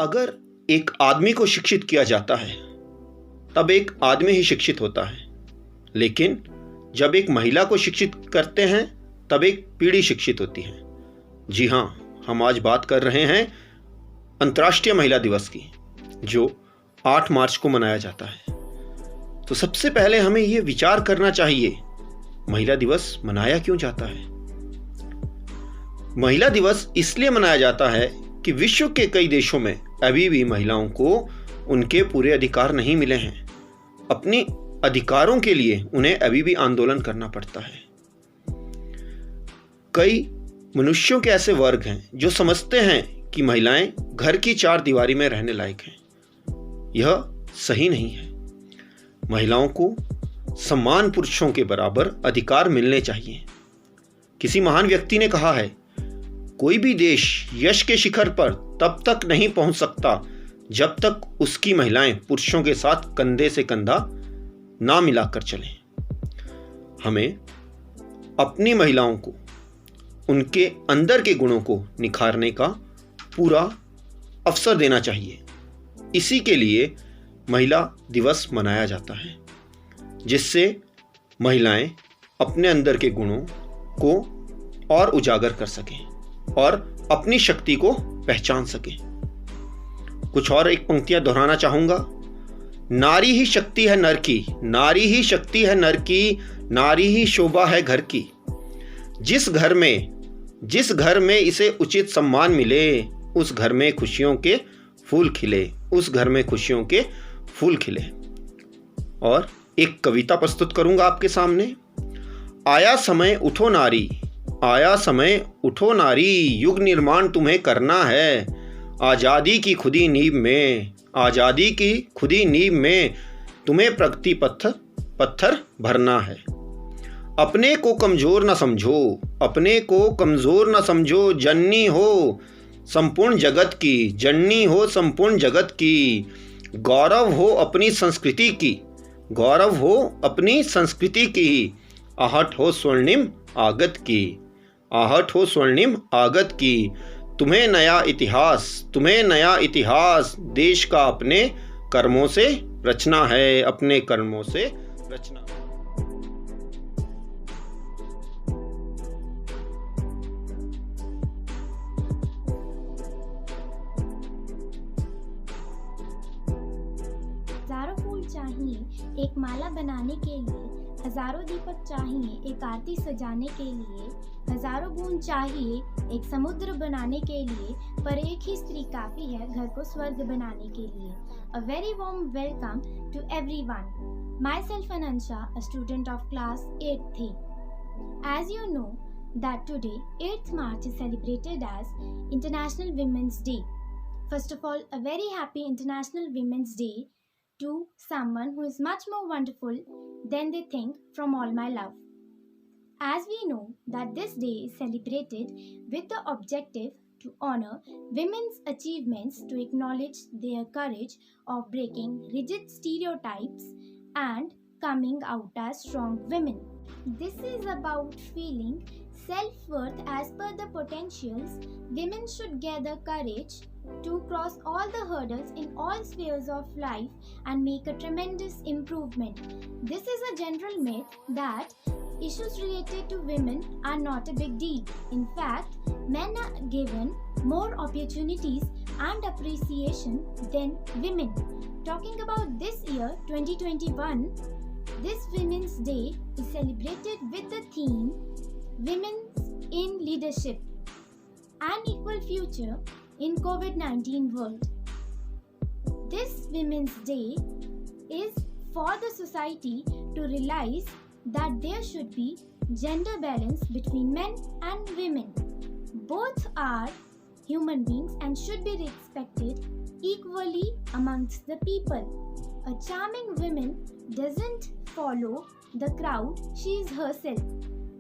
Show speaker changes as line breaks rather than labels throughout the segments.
अगर एक आदमी को शिक्षित किया जाता है तब एक आदमी ही शिक्षित होता है, लेकिन जब एक महिला को शिक्षित करते हैं तब एक पीढ़ी शिक्षित होती है। जी हाँ, हम आज बात कर रहे हैं अंतर्राष्ट्रीय महिला दिवस की, जो 8 मार्च को मनाया जाता है। तो सबसे पहले हमें ये विचार करना चाहिए, महिला दिवस मनाया क्यों जाता है? महिला दिवस इसलिए मनाया जाता है कि विश्व के कई देशों में अभी भी महिलाओं को उनके पूरे अधिकार नहीं मिले हैं। अपने अधिकारों के लिए उन्हें अभी भी आंदोलन करना पड़ता है। कई मनुष्यों के ऐसे वर्ग हैं जो समझते हैं कि महिलाएं घर की 4 दीवारी में रहने लायक हैं। यह सही नहीं है। महिलाओं को समान पुरुषों के बराबर अधिकार मिलने चाहिए। किसी महान व्यक्ति ने कहा है, कोई भी देश यश के शिखर पर तब तक नहीं पहुंच सकता जब तक उसकी महिलाएं पुरुषों के साथ कंधे से कंधा ना मिलाकर चलें। हमें अपनी महिलाओं को उनके अंदर के गुणों को निखारने का पूरा अवसर देना चाहिए। इसी के लिए महिला दिवस मनाया जाता है, जिससे महिलाएं अपने अंदर के गुणों को और उजागर कर सकें और अपनी शक्ति को पहचान सकें। कुछ और एक पंक्तियां दोहराना चाहूंगा। नारी ही शक्ति है नर की, नारी ही शक्ति है नर की, नारी ही शोभा है घर की। जिस घर में इसे उचित सम्मान मिले, उस घर में खुशियों के फूल खिले, उस घर में खुशियों के फूल खिले। और एक कविता प्रस्तुत करूंगा आपके सामने। आया समय उठो नारी, आया समय उठो नारी, युग निर्माण तुम्हें करना है। आज़ादी की खुदी नींव में, आज़ादी की खुदी नींव में तुम्हें प्रगति पत्थर भरना है। अपने को कमज़ोर न समझो, अपने को कमज़ोर न समझो, जननी हो संपूर्ण जगत की, जननी हो संपूर्ण जगत की। गौरव हो अपनी संस्कृति की, गौरव हो अपनी संस्कृति की। आहट हो स्वर्णिम आगत की, आहट हो स्वर्णिम आगत की। तुम्हें नया इतिहास देश का अपने कर्मों से रचना है, अपने कर्मों से रचना।
हजारों फूल चाहिए एक माला बनाने के लिए, हजारों दीपक चाहिए एक आरती सजाने के लिए, हजारों बूंद चाहिए एक समुद्र बनाने के लिए, पर एक ही स्त्री काफी है घर को स्वर्ग बनाने के लिए। A very warm welcome to everyone. Myself Anansha, a student of class 8th. As you know that today 8th March is celebrated as International Women's Day. First of all, a very happy International Women's Day to someone who is much more wonderful than they think, from all my love. As we know that this day is celebrated with the objective to honor women's achievements, to acknowledge their courage of breaking rigid stereotypes and coming out as strong women. This is about feeling self-worth as per the potentials. Women should gather courage to cross all the hurdles in all spheres of life and make a tremendous improvement. This is a general myth that issues related to women are not a big deal. In fact, men are given more opportunities and appreciation than women. Talking about this year, 2021, this Women's Day is celebrated with the theme Women in Leadership, an Equal Future in COVID-19 World. This Women's Day is for the society to realize that there should be gender balance between men and women. Both are human beings and should be respected equally amongst the people. A charming woman doesn't follow the crowd, she is herself.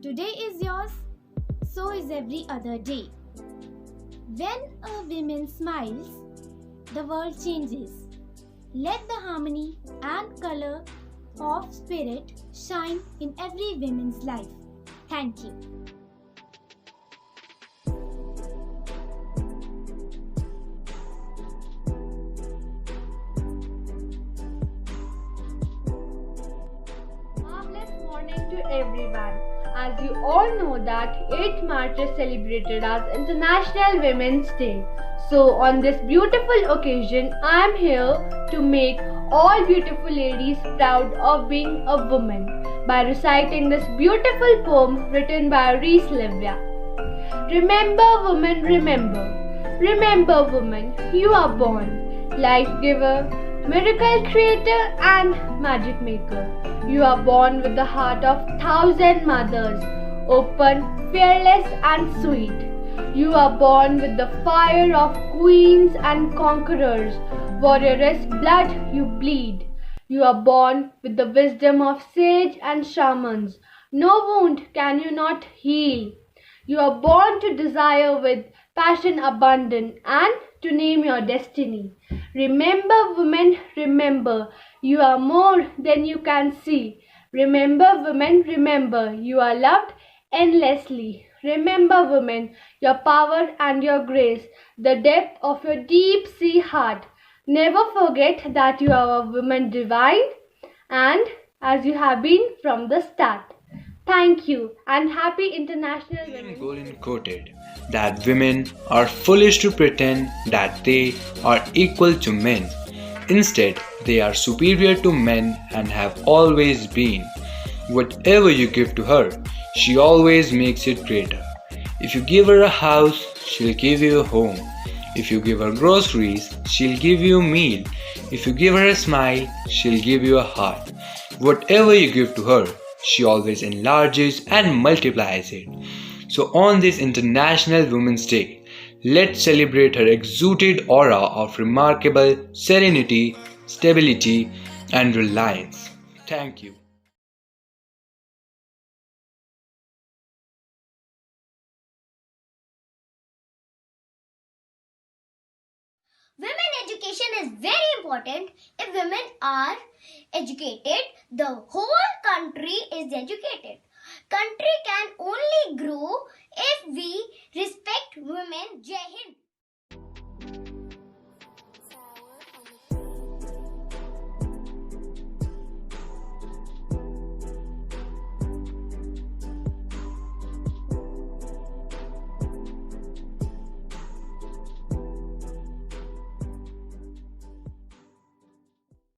Today is yours, so is every other day. When a woman smiles, the world changes. Let the harmony and color of spirit shine in every woman's life. Thank you.
to everyone. As you all know that 8th March is celebrated as International Women's Day. So on this beautiful occasion, I am here to make all beautiful ladies proud of being a woman by reciting this beautiful poem written by Reese Livia. Remember woman, remember. Remember woman, you are born, life giver, miracle creator and magic maker. You are born with the heart of 1,000 mothers, open, fearless and sweet. You are born with the fire of queens and conquerors. Warrioress blood you bleed. You are born with the wisdom of sage and shamans. No wound can you not heal. You are born to desire with passion abundant and to name your destiny. Remember women, remember, you are more than you can see. Remember women, remember, you are loved endlessly. Remember women, your power and your grace, the depth of your deep sea heart. Never forget that you are a woman divine and as you have been from the start. Thank you and happy International Women's Day.
Golden quoted that women are foolish to pretend that they are equal to men. Instead, they are superior to men and have always been. Whatever you give to her, she always makes it greater. If you give her a house, she'll give you a home. If you give her groceries, she'll give you a meal. If you give her a smile, she'll give you a heart. Whatever you give to her, she always enlarges and multiplies it. So on this International Women's Day, let's celebrate her exuded aura of remarkable serenity, stability and reliance. Thank you.
Women education is very important. If women are educated, the whole country is educated. Country can only grow if we respect women. Jai Hind.